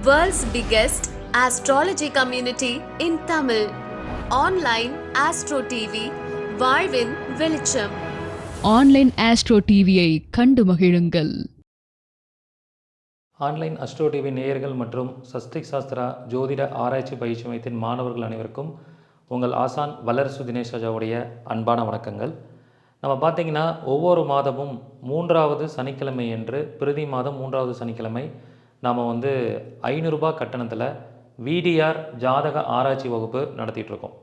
World's biggest astrology community in Tamil. Online Astro TV, வாழ்வின் வெளிச்சம். Online astro டிவியை கண்டு மகிழுங்கள். ஆன்லைன் அஸ்ட்ரோ டிவி நேயர்கள் மற்றும் சஸ்திக் சாஸ்திரா ஜோதிட ஆராய்ச்சி பயிற்சி மையத்தின் மாணவர்கள் அனைவருக்கும் உங்கள் ஆசான் வல்லரசு தினேஷ் ராஜாவுடைய அன்பான வணக்கங்கள். நம்ம பார்த்திங்கன்னா ஒவ்வொரு மாதமும் 3வது சனிக்கிழமை என்று பிரதி மாதம் 3வது சனிக்கிழமை நாம் வந்து ₹500 கட்டணத்தில் விடிஆர் ஜாதக ஆராய்ச்சி வகுப்பு நடத்திட்டுருக்கோம்.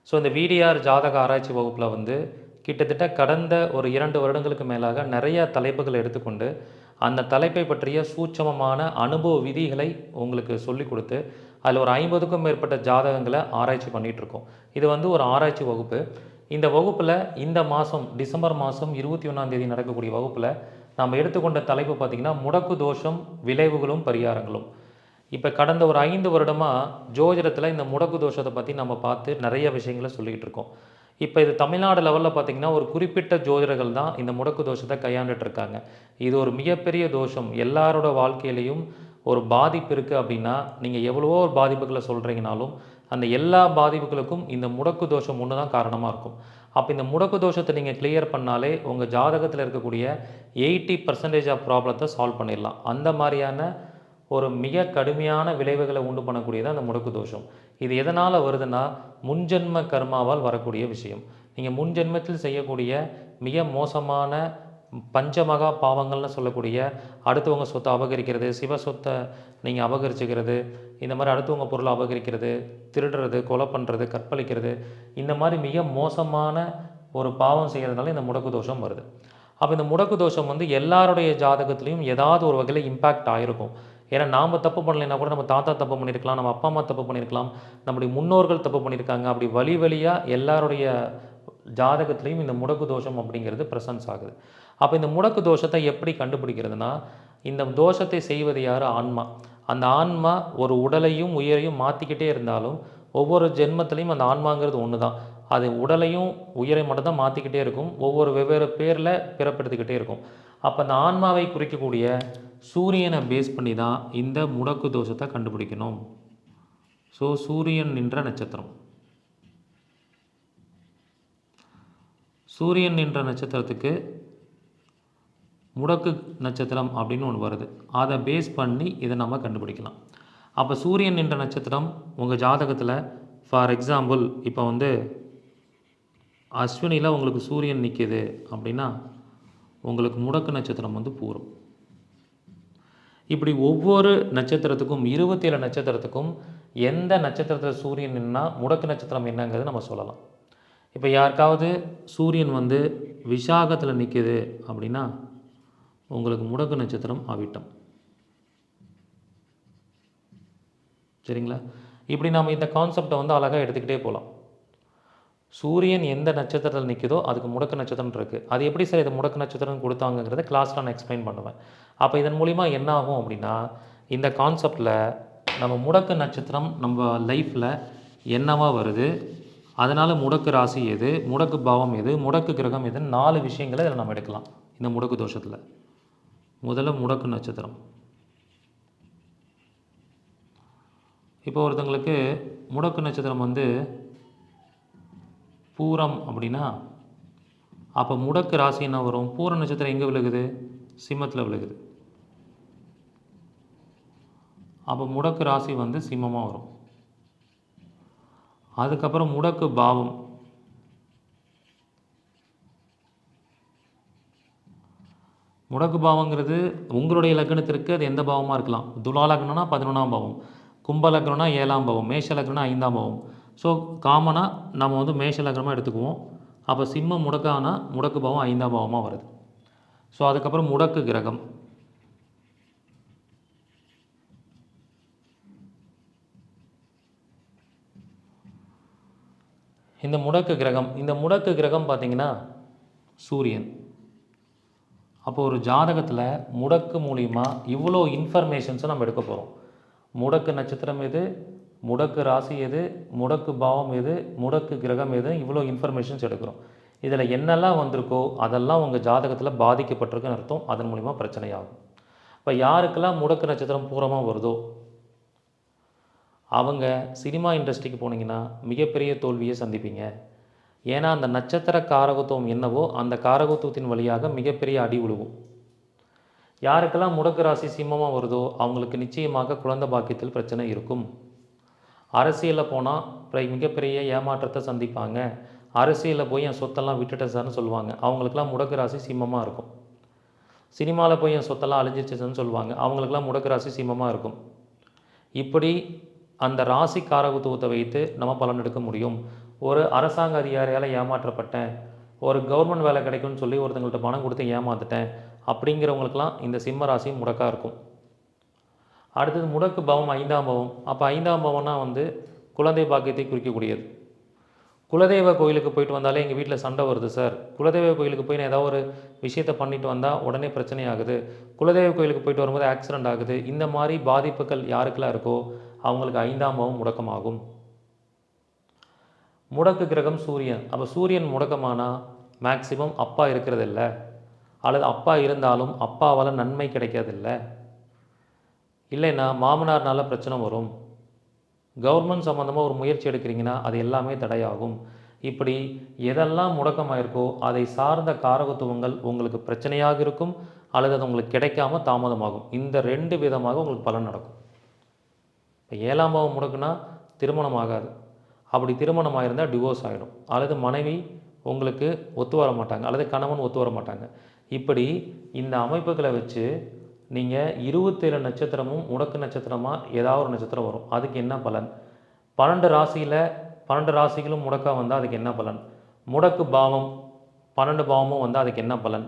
ஸோ இந்த விடிஆர் ஜாதக ஆராய்ச்சி வகுப்பில் வந்து கிட்டத்தட்ட கடந்த ஒரு 2 வருடங்களுக்கு மேலாக நிறைய தலைப்புகள் எடுத்துக்கொண்டு அந்த தலைப்பை பற்றிய சூட்சமமான அனுபவ விதிகளை உங்களுக்கு சொல்லிக் கொடுத்து அதில் ஒரு 50க்கும் மேற்பட்ட ஜாதகங்களை ஆராய்ச்சி பண்ணிகிட்ருக்கோம். இது வந்து ஒரு ஆராய்ச்சி வகுப்பு. இந்த வகுப்பில் இந்த மாதம் டிசம்பர் மாதம் 21ஆம் நடக்கக்கூடிய வகுப்பில் நாம் எடுத்துக்கொண்ட தலைப்பு பார்த்திங்கன்னா முடக்கு தோஷம் விளைவுகளும் பரிகாரங்களும். இப்போ கடந்த ஒரு 5 வருடமாக ஜோதிடத்தில் இந்த முடக்கு தோஷத்தை பற்றி நம்ம பார்த்து நிறைய விஷயங்களை சொல்லிக்கிட்டு இருக்கோம். இப்போ இது தமிழ்நாடு லெவலில் பார்த்திங்கன்னா ஒரு குறிப்பிட்ட ஜோதிடர்கள் தான் இந்த முடக்கு தோஷத்தை கையாண்டுட்டு இருக்காங்க. இது ஒரு மிகப்பெரிய தோஷம். எல்லாரோட வாழ்க்கையிலையும் ஒரு பாதிப்பு இருக்குது அப்படின்னா நீங்கள் எவ்வளவோ ஒரு பாதிப்புகளை சொல்கிறீங்கனாலும் அந்த எல்லா பாதிப்புகளுக்கும் இந்த முடக்கு தோஷம் ஒன்று தான் காரணமாக இருக்கும். அப்போ இந்த முடக்கு தோஷத்தை நீங்கள் கிளியர் பண்ணாலே உங்கள் ஜாதகத்தில் இருக்கக்கூடிய 80% ஆஃப் ப்ராப்ளத்தை சால்வ் பண்ணிடலாம். அந்த மாதிரியான ஒரு மிக கடுமையான விளைவுகளை உண்டு பண்ணக்கூடியது அந்த முடக்கு தோஷம். இது எதனால் வருதுன்னா முன்ஜென்ம கர்மாவால் வரக்கூடிய விஷயம். நீங்கள் முன்ஜென்மத்தில் செய்யக்கூடிய மிக மோசமான பஞ்சமகா பாவங்கள்னு சொல்லக்கூடிய அடுத்தவங்க சொத்தை அபகரிக்கிறது, சிவ சொத்தை நீங்கள் அபகரிச்சுக்கிறது, இந்த மாதிரி அடுத்தவங்க பொருளை அபகரிக்கிறது, திருடுறது, கொலை பண்ணுறது, கற்பழிக்கிறது, இந்த மாதிரி மிக மோசமான ஒரு பாவம் செய்கிறதுனால இந்த முடக்கு தோஷம் வருது. அப்போ இந்த முடக்கு தோஷம் வந்து எல்லாருடைய ஜாதகத்துலேயும் ஏதாவது ஒரு வகையில் இம்பேக்ட் ஆகிருக்கும். ஏன்னா நாம் தப்பு பண்ணலைன்னா கூட நம்ம தாத்தா தப்பு பண்ணியிருக்கலாம், நம்ம அப்பா அம்மா தப்பு பண்ணியிருக்கலாம், நம்முடைய முன்னோர்கள் தப்பு பண்ணியிருக்காங்க. அப்படி வழி வழியாக எல்லாருடைய ஜாதகத்துலேயும் இந்த முடக்கு தோஷம் அப்படிங்கிறது ப்ரெசன்ஸ் ஆகுது. அப்போ இந்த முடக்கு தோஷத்தை எப்படி கண்டுபிடிக்கிறதுனா, இந்த தோஷத்தை செய்வது யார்? ஆன்மா. அந்த ஆன்மா ஒரு உடலையும் உயிரையும் மாற்றிக்கிட்டே இருந்தாலும் ஒவ்வொரு ஜென்மத்திலையும் அந்த ஆன்மாங்கிறது ஒன்று தான். அது உடலையும் உயிரை மட்டும்தான் மாற்றிக்கிட்டே இருக்கும், ஒவ்வொரு வெவ்வேறு பேரில் பிறப்பெடுத்துக்கிட்டே இருக்கும். அப்போ அந்த ஆன்மாவை குறிக்கக்கூடிய சூரியனை பேஸ் பண்ணி தான் இந்த முடக்கு தோஷத்தை கண்டுபிடிக்கணும். ஸோ சூரியன் நின்ற நட்சத்திரம், சூரியன் நின்ற நட்சத்திரத்துக்கு முடக்கு நட்சத்திரம் அப்படின்னு ஒன்று வருது. அதை பேஸ் பண்ணி இதை நம்ம கண்டுபிடிக்கலாம். அப்போ சூரியன் நின்ற நட்சத்திரம் உங்கள் ஜாதகத்தில் ஃபார் எக்ஸாம்பிள் இப்போ வந்து அஸ்வினியில் உங்களுக்கு சூரியன் நிற்கிது அப்படின்னா உங்களுக்கு முடக்கு நட்சத்திரம் வந்து பூரம். இப்படி ஒவ்வொரு நட்சத்திரத்துக்கும் 27 நட்சத்திரத்துக்கும் எந்த நட்சத்திரத்தில் சூரியன் நின்னா முடக்கு நட்சத்திரம் என்னங்கிறது நம்ம சொல்லலாம். இப்போ யாருக்காவது சூரியன் வந்து விசாகத்தில் நிற்கிது அப்படின்னா உங்களுக்கு முடக்கு நட்சத்திரம் அவிட்டம். சரிங்களா? இப்படி நம்ம இந்த கான்செப்டை வந்து அழகாக எடுத்துக்கிட்டே போகலாம். சூரியன் எந்த நட்சத்திரத்தில் நிற்குதோ அதுக்கு முடக்கு நட்சத்திரம் இருக்குது. அது எப்படி சார் இது முடக்கு நட்சத்திரம் கொடுத்தாங்கிறத கிளாஸில் நான் எக்ஸ்பிளைன் பண்ணுவேன். அப்போ இதன் மூலிமா என்ன ஆகும் அப்படின்னா இந்த கான்செப்டில் நம்ம முடக்கு நட்சத்திரம் நம்ம லைஃப்பில் என்னவா வருது, அதனால் முடக்கு ராசி எது, முடக்கு பாவம் எது, முடக்கு கிரகம் எதுன்னு 4 விஷயங்களை இதில் நம்ம எடுக்கலாம். இந்த முடக்கு தோஷத்தில் முதல்ல முடக்கு நட்சத்திரம். இப்போ ஒருத்தங்களுக்கு முடக்கு நட்சத்திரம் வந்து பூரம் அப்படின்னா அப்போ முடக்கு ராசி என்ன வரும்? பூர நட்சத்திரம் எங்கே விழுகுது? சிம்மத்தில் விழுகுது. அப்போ முடக்கு ராசி வந்து சிம்மமாக வரும். அதுக்கப்புறம் முடக்கு பாவம், முடக்கு பாவங்கிறது உங்களுடைய லக்னத்திற்கு அது எந்த பாவமாக இருக்கலாம். துலா லக்னம்னா 11ஆம் பாவம், கும்ப லக்னம்னா 7ஆம் பாவம், மேஷ லக்னம்னா 5ஆம் பாவம். ஸோ காமனாக நம்ம வந்து மேஷ லக்னமாக எடுத்துக்குவோம். அப்போ சிம்மம் முடக்கானா முடக்கு பாவம் 5ஆம் பாவமாக வருது. ஸோ அதுக்கப்புறம் முடக்கு கிரகம், இந்த முடக்கு கிரகம் பார்த்திங்கன்னா சூரியன். அப்போ ஒரு ஜாதகத்தில் முடக்கு மூலிமா இவ்வளோ இன்ஃபர்மேஷன்ஸை நம்ம எடுக்க போகிறோம். முடக்கு நட்சத்திரம் எது, முடக்கு ராசி எது, முடக்கு பாவம் எது, முடக்கு கிரகம் எது, இவ்வளோ இன்ஃபர்மேஷன்ஸ் எடுக்கிறோம். இதில் என்னெல்லாம் வந்திருக்கோ அதெல்லாம் உங்கள் ஜாதகத்தில் பாதிக்கப்பட்டிருக்குன்னு அர்த்தம். அதன் மூலிமா பிரச்சனையாகும். இப்போ யாருக்கெல்லாம் முடக்கு நட்சத்திரம் பூரமாக வருதோ அவங்க சினிமா இண்டஸ்ட்ரிக்கு போனீங்கன்னா மிகப்பெரிய தோல்வியை சந்திப்பீங்க. ஏன்னா அந்த நட்சத்திர காரகத்துவம் என்னவோ அந்த காரகத்துவத்தின் வழியாக மிகப்பெரிய அடி விழுவும். யாருக்கெல்லாம் முடக்கு ராசி சிம்மமாக வருதோ அவங்களுக்கு நிச்சயமாக குழந்தை பாக்கியத்தில் பிரச்சனை இருக்கும். அரசியலில் போனால் மிகப்பெரிய ஏமாற்றத்தை சந்திப்பாங்க. அரசியலில் போய் என் சொத்தெல்லாம் விட்டுட்டேன் சார்னு சொல்லுவாங்க. அவங்களுக்கெல்லாம் முடக்கு ராசி சிம்மமாக இருக்கும். சினிமாவில் போய் என் சொத்தெல்லாம் அழிஞ்சிச்சுன்னு சொல்லுவாங்க. அவங்களுக்கெல்லாம் முடக்கு ராசி சிம்மமாக இருக்கும். இப்படி அந்த ராசி காரகத்துவத்தை வைத்து நம்ம பலன் எடுக்க முடியும். ஒரு அரசாங்க அதிகாரியால் ஏமாற்றப்பட்டேன், ஒரு கவர்மெண்ட் வேலை கிடைக்கும்னு சொல்லி ஒருத்தங்கள்ட்ட பணம் கொடுத்து ஏமாந்துட்டேன் அப்படிங்கிறவங்களுக்கெல்லாம் இந்த சிம்ம ராசி முடக்காக இருக்கும். அடுத்தது முடக்கு பவம் 5ஆம் பவம். அப்போ 5ஆம் பவம்னா குழந்தை பாக்கியத்தை குறிக்கக்கூடியது. குலதெய்வ கோயிலுக்கு போயிட்டு வந்தாலே எங்கள் வீட்டில் சண்டை வருது சார், குலதெய்வ கோயிலுக்கு போய் நான் ஏதாவது ஒரு விஷயத்தை பண்ணிட்டு வந்தால் உடனே பிரச்சனை ஆகுது, குலதெய்வ கோயிலுக்கு போயிட்டு வரும்போது ஆக்சிடெண்ட் ஆகுது, இந்த மாதிரி பாதிப்புகள் யாருக்கெல்லாம் இருக்கோ அவங்களுக்கு 5ஆம் பவம் முடக்கமாகும். முடக்கு கிரகம் சூரியன். அப்போ சூரியன் முடக்கமானால் மேக்சிமம் அப்பா இருக்கிறதில்ல, அல்லது அப்பா இருந்தாலும் அப்பாவால் நன்மை கிடைக்கிறதில்ல, இல்லைன்னா மாமனார்னால பிரச்சனை வரும், கவர்மெண்ட் சம்மந்தமாக ஒரு முயற்சி எடுக்கிறீங்கன்னா அது எல்லாமே தடையாகும். இப்படி எதெல்லாம் முடக்கமாயிருக்கோ அதை சார்ந்த காரகத்துவங்கள் உங்களுக்கு பிரச்சனையாக இருக்கும், அல்லது அது உங்களுக்கு கிடைக்காம தாமதமாகும். இந்த 2 விதமாக உங்களுக்கு பலன் நடக்கும். இப்போ 7ஆம் பாவம் முடக்குனா திருமணம் ஆகாது. அப்படி திருமணம் ஆகிருந்தால் டிவோர்ஸ் ஆகிடும், அல்லது மனைவி உங்களுக்கு ஒத்து வர மாட்டாங்க, அல்லது கணவன் ஒத்து வர மாட்டாங்க. இப்படி இந்த அமைப்புகளை வச்சு நீங்கள் 27 நட்சத்திரமும் முடக்கு நட்சத்திரமாக ஏதாவது ஒரு நட்சத்திரம் வரும், அதுக்கு என்ன பலன்? 12 ராசிகளும் முடக்காக வந்தால் அதுக்கு என்ன பலன்? முடக்கு பாவம் 12 பாவமும் வந்தால் அதுக்கு என்ன பலன்?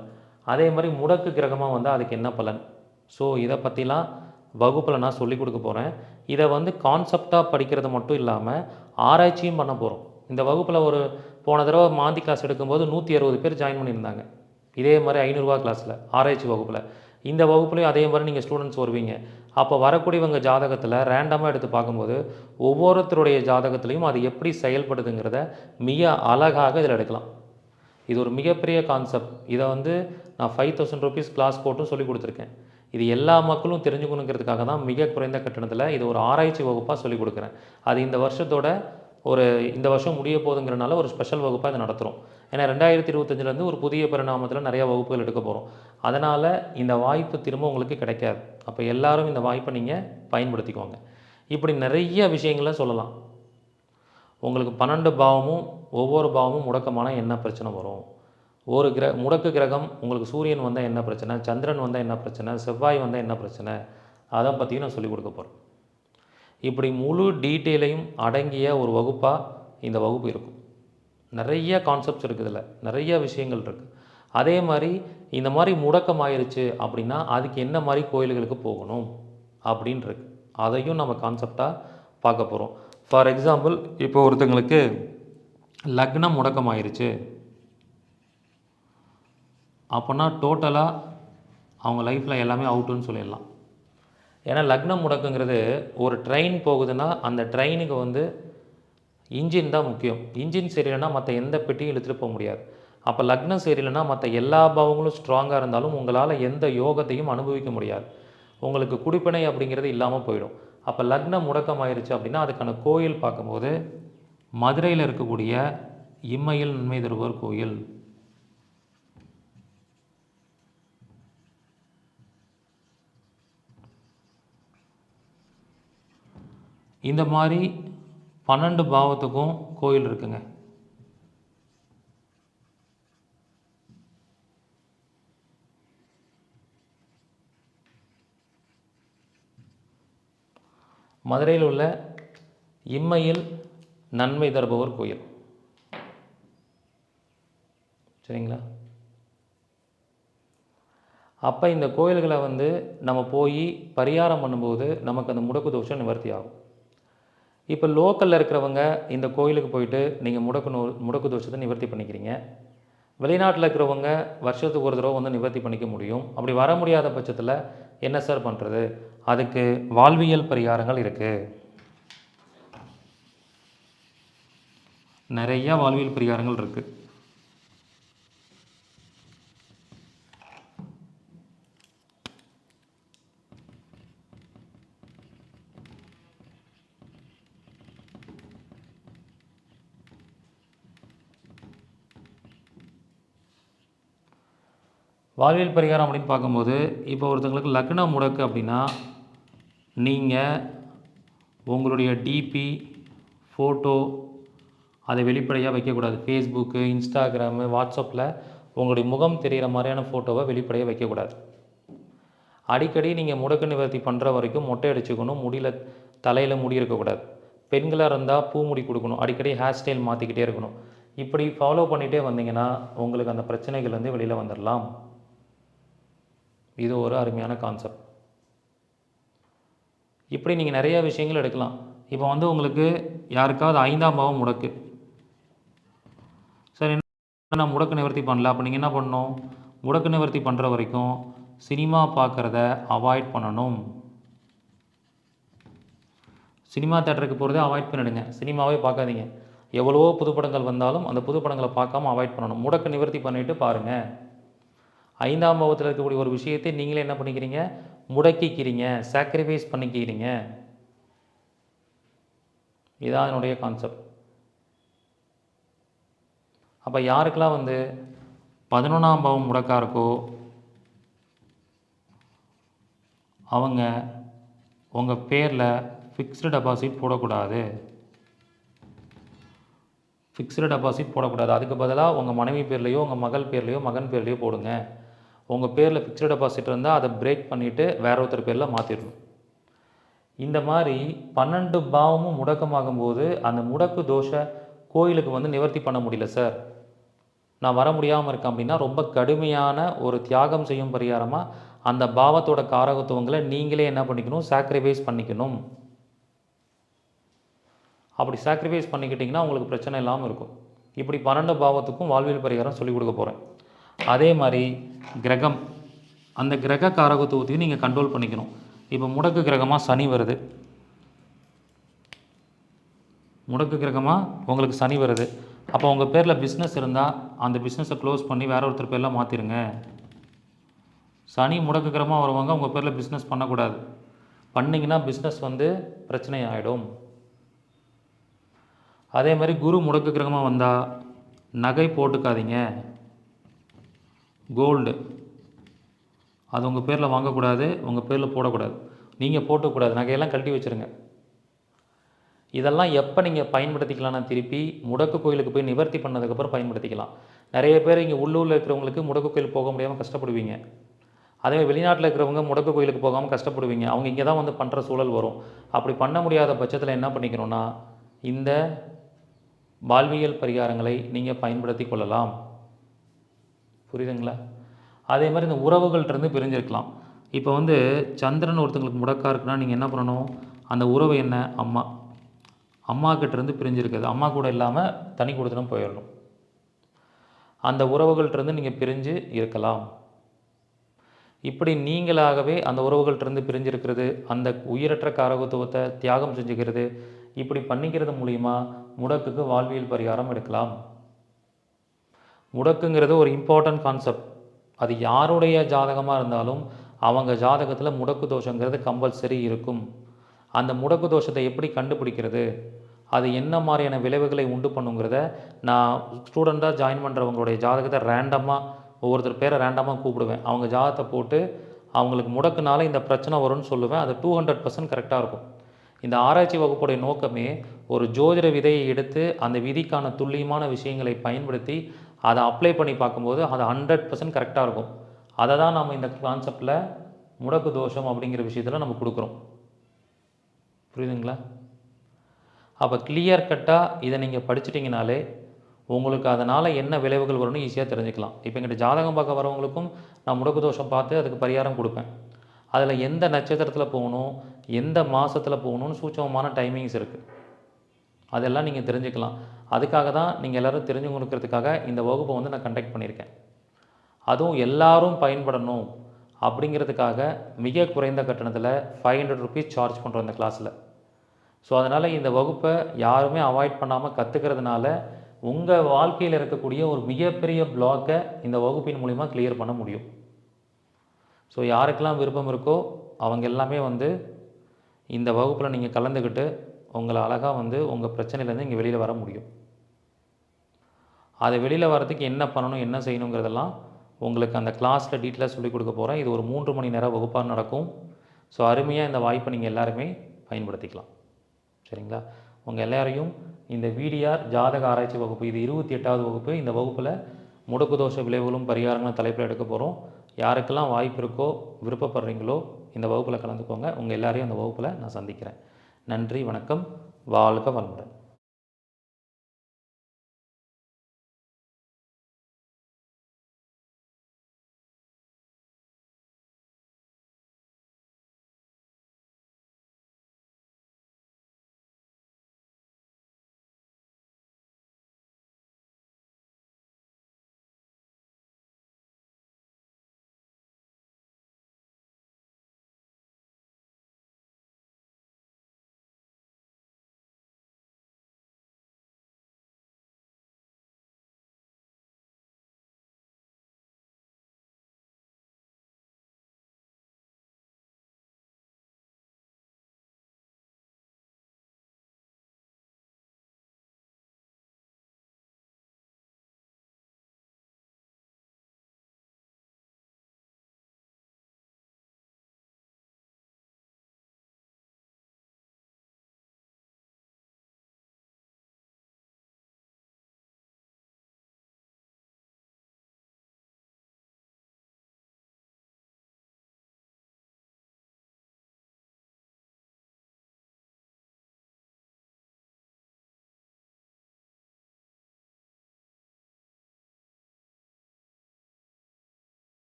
அதே மாதிரி முடக்கு கிரகமாக வந்தால் அதுக்கு என்ன பலன்? ஸோ இதை பற்றிலாம் வகுப்பில் நான் சொல்லிக் கொடுக்க போகிறேன். இதை கான்செப்டாக படிக்கிறது மட்டும் இல்லாமல் ஆராய்ச்சியும் பண்ண போகிறோம். இந்த வகுப்பில் ஒரு போன தடவை மாந்தி கிளாஸ் எடுக்கும்போது 160 பேர் ஜாயின் பண்ணியிருந்தாங்க. இதே மாதிரி 500 ரூபா கிளாஸில் ஆராய்ச்சி வகுப்பில். இந்த வகுப்புலையும் அதே மாதிரி நீங்கள் ஸ்டூடெண்ட்ஸ் வருவீங்க. அப்போ வரக்கூடியவங்க ஜாதகத்தில் ரேண்டமாக எடுத்து பார்க்கும்போது ஒவ்வொருத்தருடைய ஜாதகத்துலேயும் அது எப்படி செயல்படுதுங்கிறத மிக அழகாக இதில் எடுக்கலாம். இது ஒரு மிகப்பெரிய கான்செப்ட். இதை நான் 5000 ருபீஸ் கிளாஸ் போட்டும் சொல்லி கொடுத்துருக்கேன். இது எல்லா மக்களும் தெரிஞ்சுக்கணுங்கிறதுக்காக தான் மிக குறைந்த கட்டணத்தில் இது ஒரு ஆராய்ச்சி வகுப்பாக சொல்லிக் கொடுக்குறேன். அது இந்த வருஷம் முடிய போகுதுங்கிறனால ஒரு ஸ்பெஷல் வகுப்பாக இதை நடத்துகிறோம். ஏன்னா 2025 ஒரு புதிய பரிணாமத்தில் நிறையா வகுப்புகள் எடுக்க போகிறோம். அதனால் இந்த வாய்ப்பு திரும்ப உங்களுக்கு கிடைக்காது. அப்போ எல்லாரும் இந்த வாய்ப்பை நீங்கள் பயன்படுத்திக்கோங்க. இப்படி நிறைய விஷயங்களை சொல்லலாம். உங்களுக்கு 12 பாவமும் ஒவ்வொரு பாவமும் முடக்கமான என்ன பிரச்சனை வரும், ஒரு முடக்கு கிரகம் உங்களுக்கு சூரியன் வந்தால் என்ன பிரச்சனை, சந்திரன் வந்தால் என்ன பிரச்சனை, செவ்வாய் வந்தால் என்ன பிரச்சனை, அதை பற்றியும் நான் சொல்லிக் கொடுக்க போகிறேன். இப்படி முழு டீட்டெயிலையும் அடங்கிய ஒரு வகுப்பாக இந்த வகுப்பு இருக்கும். நிறைய கான்செப்ட்ஸ் இருக்குது, இதில் நிறைய விஷயங்கள் இருக்குது. அதே மாதிரி இந்த மாதிரி முடக்கம் ஆயிடுச்சு அப்படின்னா அதுக்கு என்ன மாதிரி கோயில்களுக்கு போகணும் அப்படின்ருக்கு, அதையும் நம்ம கான்செப்டாக பார்க்க போகிறோம். ஃபார் எக்ஸாம்பிள், இப்போ ஒருத்தங்களுக்கு லக்னம் முடக்கம் ஆயிடுச்சு அப்போனா டோட்டலாக அவங்க லைஃப்பில் எல்லாமே அவுட்டுன்னு சொல்லிடலாம். ஏன்னா லக்னம் முடக்குங்கிறது ஒரு ட்ரெயின் போகுதுன்னா அந்த ட்ரெயினுக்கு இன்ஜின் தான் முக்கியம். இன்ஜின் சரியில்லைன்னா மற்ற எந்த பெட்டியும் இழுத்துட்டு போக முடியாது. அப்போ லக்னம் சரியில்லைன்னா மற்ற எல்லா பாவங்களும் ஸ்ட்ராங்காக இருந்தாலும் உங்களால் எந்த யோகத்தையும் அனுபவிக்க முடியாது. உங்களுக்கு குடிப்பினை அப்படிங்கிறது இல்லாமல் போயிடும். அப்போ லக்னம் முடக்கம் ஆயிடுச்சு அப்படின்னா அதுக்கான கோயில் பார்க்கும்போது மதுரையில் இருக்கக்கூடிய இம்மையில் நன்மை தருவோர் கோயில், இந்த மாதிரி 12 பாவத்துக்கும் கோயில் இருக்குங்க. மதுரையில் உள்ள இம்மையில் நன்மை தருபவர் கோயில், சரிங்களா? அப்போ இந்த கோயில்களை நம்ம போய் பரிகாரம் பண்ணும்போது நமக்கு அந்த முடக்கு தோஷம் நிவர்த்தி ஆகும். இப்போ லோக்கலில் இருக்கிறவங்க இந்த கோயிலுக்கு போயிட்டு நீங்கள் முடக்கு தோஷத்தை நிவர்த்தி பண்ணிக்கிறீங்க. வெளிநாட்டில் இருக்கிறவங்க வருஷத்துக்கு ஒரு தடவை நிவர்த்தி பண்ணிக்க முடியும். அப்படி வர முடியாத பட்சத்தில் என்ன சார் பண்ணுறது? அதுக்கு வாழ்வியல் பரிகாரங்கள் இருக்குது, நிறையா வாழ்வியல் பரிகாரங்கள் இருக்குது. வாழ்வியல் பரிகாரம் அப்படின்னு பார்க்கும்போது, இப்போ ஒருத்தங்களுக்கு லக்ன முடக்கு அப்படின்னா, நீங்கள் உங்களுடைய டிபி, ஃபோட்டோ அதை வெளிப்படையாக வைக்கக்கூடாது. ஃபேஸ்புக்கு, இன்ஸ்டாகிராமு, வாட்ஸ்அப்பில் உங்களுடைய முகம் தெரிகிற மாதிரியான ஃபோட்டோவை வெளிப்படையாக வைக்கக்கூடாது. அடிக்கடி நீங்கள் முடக்கு நிவர்த்தி பண்ணுற வரைக்கும் மொட்டை அடிச்சுக்கணும். முடியில் தலையில் முடி இருக்கக்கூடாது. பெண்களாக இருந்தால் பூ முடி கொடுக்கணும். அடிக்கடி ஹேர் ஸ்டைல் மாற்றிக்கிட்டே இருக்கணும். இப்படி ஃபாலோ பண்ணிகிட்டே வந்தீங்கன்னா உங்களுக்கு அந்த பிரச்சனைகள் வந்து வெளியில் வந்துடலாம். இது ஒரு அருமையான கான்செப்ட். இப்படி நீங்கள் நிறைய விஷயங்கள் எடுக்கலாம். இப்போ வந்து உங்களுக்கு யாருக்காவது 5ஆம் பாவம் முடக்கு, சரி நான் முடக்கு நிவர்த்தி பண்ணல, அப்போ நீங்கள் என்ன பண்ணணும்? முடக்கு நிவர்த்தி பண்ணுற வரைக்கும் சினிமா பார்க்குறத அவாய்ட் பண்ணணும். சினிமா தேட்டருக்கு போகிறதே அவாய்ட் பண்ணிவிடுங்க. சினிமாவே பார்க்காதீங்க. எவ்வளவோ புதுப்படங்கள் வந்தாலும் அந்த புதுப்படங்களை பார்க்காம அவாய்ட் பண்ணணும். முடக்கு நிவர்த்தி பண்ணிவிட்டு பாருங்கள். 5ஆம் பாவத்தில் இருக்கக்கூடிய ஒரு விஷயத்தை நீங்களே என்ன பண்ணிக்கிறீங்க? முடக்கிக்கிறீங்க, சாக்ரிஃபைஸ் பண்ணிக்கிறீங்க. இதுதான் என்னுடைய கான்செப்ட். அப்போ யாருக்கெல்லாம் வந்து 11ஆம் பாவம் முடக்கா இருக்கோ அவங்க உங்கள் பேரில் ஃபிக்ஸ்டு டெபாசிட் போடக்கூடாது. ஃபிக்ஸ்டு டெபாசிட் போடக்கூடாது. அதுக்கு பதிலாக உங்கள் மனைவி பேர்லேயோ உங்கள் மகள் பேர்லேயோ மகன் பேர்லேயோ போடுங்க. உங்கள் பேரில் ஃபிக்ஸ்டு டெபாசிட் இருந்தால் அதை பிரேக் பண்ணிவிட்டு வேற ஒருத்தர் பேரில் மாற்றிடணும். இந்த மாதிரி 12 பாவமும் முடக்கமாகும்போது அந்த முடக்கு தோஷ கோயிலுக்கு வந்து நிவர்த்தி பண்ண முடியல சார், நான் வர முடியாமல் இருக்கேன் அப்படின்னா ரொம்ப கடுமையான ஒரு தியாகம் செய்யும் பரிகாரமாக அந்த பாவத்தோட காரகத்துவங்களை நீங்களே என்ன பண்ணிக்கணும்? சாக்ரிஃபைஸ் பண்ணிக்கணும். அப்படி சாக்ரிஃபைஸ் பண்ணிக்கிட்டிங்கன்னா உங்களுக்கு பிரச்சனை இல்லாமல் இருக்கும். இப்படி 12 பாவத்துக்கும் வாழ்வியல் பரிகாரம் சொல்லிக் கொடுக்க போகிறேன். அதே மாதிரி கிரகம், அந்த கிரக காரகத்துவத்தையும் நீங்கள் கண்ட்ரோல் பண்ணிக்கணும். இப்போ முடக்கு கிரகமாக சனி வருது, முடக்கு கிரகமாக உங்களுக்கு சனி வருது. அப்போ உங்கள் பேரில் பிஸ்னஸ் இருந்தால் அந்த பிஸ்னஸை க்ளோஸ் பண்ணி வேற ஒருத்தர் பேரில் மாற்றிடுங்க. சனி முடக்கு கிரகமாக வருவாங்க, உங்கள் பேரில் பிஸ்னஸ் பண்ணக்கூடாது. பண்ணிங்கன்னா பிஸ்னஸ் வந்து பிரச்சனை ஆகிடும். அதே மாதிரி குரு முடக்கு கிரகமாக வந்தால் நகை போட்டுக்காதீங்க. கோல்டு அது உங்கள் பேரில் வாங்கக்கூடாது, உங்கள் பேரில் போடக்கூடாது. நீங்கள் போட்டக்கூடாது, நகையெல்லாம் கழட்டி வச்சுருங்க. இதெல்லாம் எப்போ நீங்கள் பயன்படுத்திக்கலாம்னா திருப்பி முடக்கு கோயிலுக்கு போய் நிவர்த்தி பண்ணதுக்கப்புறம் பயன்படுத்திக்கலாம். நிறைய பேர் இங்கே உள்ளூரில் இருக்கிறவங்களுக்கு முடக்கு கோயில் போக முடியாமல் கஷ்டப்படுவீங்க. அதே வெளிநாட்டில் இருக்கிறவங்க முடக்கு கோயிலுக்கு போகாமல் கஷ்டப்படுவீங்க. அவங்க இங்கே தான் வந்து பண்ணுற சூழல் வரும். அப்படி பண்ண முடியாத பட்சத்தில் என்ன பண்ணிக்கணும்னா இந்த வாழ்வியல் பரிகாரங்களை நீங்கள் பயன்படுத்தி கொள்ளலாம். புரியுதுங்களா? அதே மாதிரி இந்த உறவுகள்கிட்டருந்து பிரிஞ்சிருக்கலாம். இப்போ வந்து சந்திரன் ஒருத்தங்களுக்கு முடக்கா இருக்குன்னா நீங்கள் என்ன பண்ணணும்? அந்த உறவு என்ன? அம்மா. அம்மாக்கிட்டேருந்து பிரிஞ்சிருக்குது, அம்மா கூட இல்லாமல் தனி கொடுத்தனும் போயிடணும். அந்த உறவுகள்கிட்டருந்து நீங்கள் பிரிஞ்சு இருக்கலாம். இப்படி நீங்களாகவே அந்த உறவுகள்கிட்டருந்து பிரிஞ்சிருக்கிறது, அந்த உயிரற்ற காரகத்துவத்தை தியாகம் செஞ்சுக்கிறது, இப்படி பண்ணிக்கிறது மூலிமா முடக்குக்கு வாழ்வியல் பரிகாரம் எடுக்கலாம். முடக்குங்கிறது ஒரு இம்பார்ட்டன்ட் கான்செப்ட். அது யாருடைய ஜாதகமாக இருந்தாலும் அவங்க ஜாதகத்தில் முடக்கு தோஷங்கிறது கம்பல்சரி இருக்கும். அந்த முடக்கு தோஷத்தை எப்படி கண்டுபிடிக்கிறது, அது என்ன மாதிரியான விளைவுகளை உண்டு பண்ணுங்கிறத நான் ஸ்டூடெண்ட்டாக ஜாயின் பண்ணுறவங்களுடைய ஜாதகத்தை ரேண்டமாக ஒவ்வொருத்தர் பேரை ரேண்டமாக கூப்பிடுவேன். அவங்க ஜாதகத்தை போட்டு அவங்களுக்கு முடக்குனால இந்த பிரச்சனை வரும்னு சொல்லுவேன். அது 200% கரெக்டாக இருக்கும். இந்த ஆராய்ச்சி வகுப்புடைய நோக்கமே ஒரு ஜோதிட விதையை எடுத்து அந்த விதிக்கான துல்லியமான விஷயங்களை பயன்படுத்தி அதை அப்ளை பண்ணி பார்க்கும்போது அது 100% கரெக்டாக இருக்கும். அதை தான் நம்ம இந்த கான்செப்டில் முடக்கு தோஷம் அப்படிங்கிற விஷயத்தில் நம்ம கொடுக்குறோம். புரியுதுங்களா? அப்போ கிளியர் கட்டாக இதை நீங்கள் படிச்சிட்டிங்கனாலே உங்களுக்கு அதனால் என்ன விளைவுகள் வரும்னு ஈஸியாக தெரிஞ்சுக்கலாம். இப்போ எங்கிட்ட ஜாதகம் பார்க்க வரவங்களுக்கும் நான் முடக்கு தோஷம் பார்த்து அதுக்கு பரிகாரம் கொடுப்பேன். அதில் எந்த நட்சத்திரத்தில் போகணும், எந்த மாதத்தில் போகணும்னு சூட்சமமான டைமிங்ஸ் இருக்குது. அதெல்லாம் நீங்கள் தெரிஞ்சுக்கலாம். அதுக்காக தான் நீங்கள் எல்லோரும் தெரிஞ்சு கொடுக்கறதுக்காக இந்த வகுப்பை வந்து நான் கண்டக்ட் பண்ணியிருக்கேன். அதுவும் எல்லாரும் பயன்படணும் அப்படிங்கிறதுக்காக மிக குறைந்த கட்டணத்தில் 500 ருபீஸ் சார்ஜ் பண்ணுறோம் இந்த கிளாஸில். ஸோ அதனால் இந்த வகுப்பை யாருமே அவாய்ட் பண்ணாமல் கற்றுக்கிறதுனால உங்கள் வாழ்க்கையில் இருக்கக்கூடிய ஒரு மிகப்பெரிய பிளாக்கை இந்த வகுப்பின் மூலிமா கிளியர் பண்ண முடியும். ஸோ யாருக்கெல்லாம் விருப்பம் இருக்கோ அவங்க எல்லாமே வந்து இந்த வகுப்பில் நீங்கள் கலந்துக்கிட்டு உங்களை அழகாக வந்து உங்கள் பிரச்சனையிலேருந்து இங்கே வெளியில் வர முடியும். அதை வெளியில் வரதுக்கு என்ன பண்ணணும், என்ன செய்யணுங்கிறதெல்லாம் உங்களுக்கு அந்த கிளாஸில் டீட்டெயிலாக சொல்லிக் கொடுக்க போகிறேன். இது ஒரு 3 மணி நேரம் வகுப்பாக நடக்கும். ஸோ அருமையாக இந்த வாய்ப்பை நீங்கள் எல்லாருமே பயன்படுத்திக்கலாம். சரிங்களா? உங்கள் எல்லாரையும் இந்த விடிஆர் ஜாதக ஆராய்ச்சி வகுப்பு, இது 28வது வகுப்பு. இந்த வகுப்பில் முடக்கு தோஷ விளைவுகளும் பரிகாரங்களும் தலைப்பில் எடுக்க போகிறோம். யாருக்கெல்லாம் வாய்ப்பு இருக்கோ, விருப்பப்படுறீங்களோ இந்த வகுப்பில் கலந்துக்கோங்க. உங்கள் எல்லாரையும் அந்த வகுப்பில் நான் சந்திக்கிறேன். நன்றி, வணக்கம், வாழ்க வளமுடன்.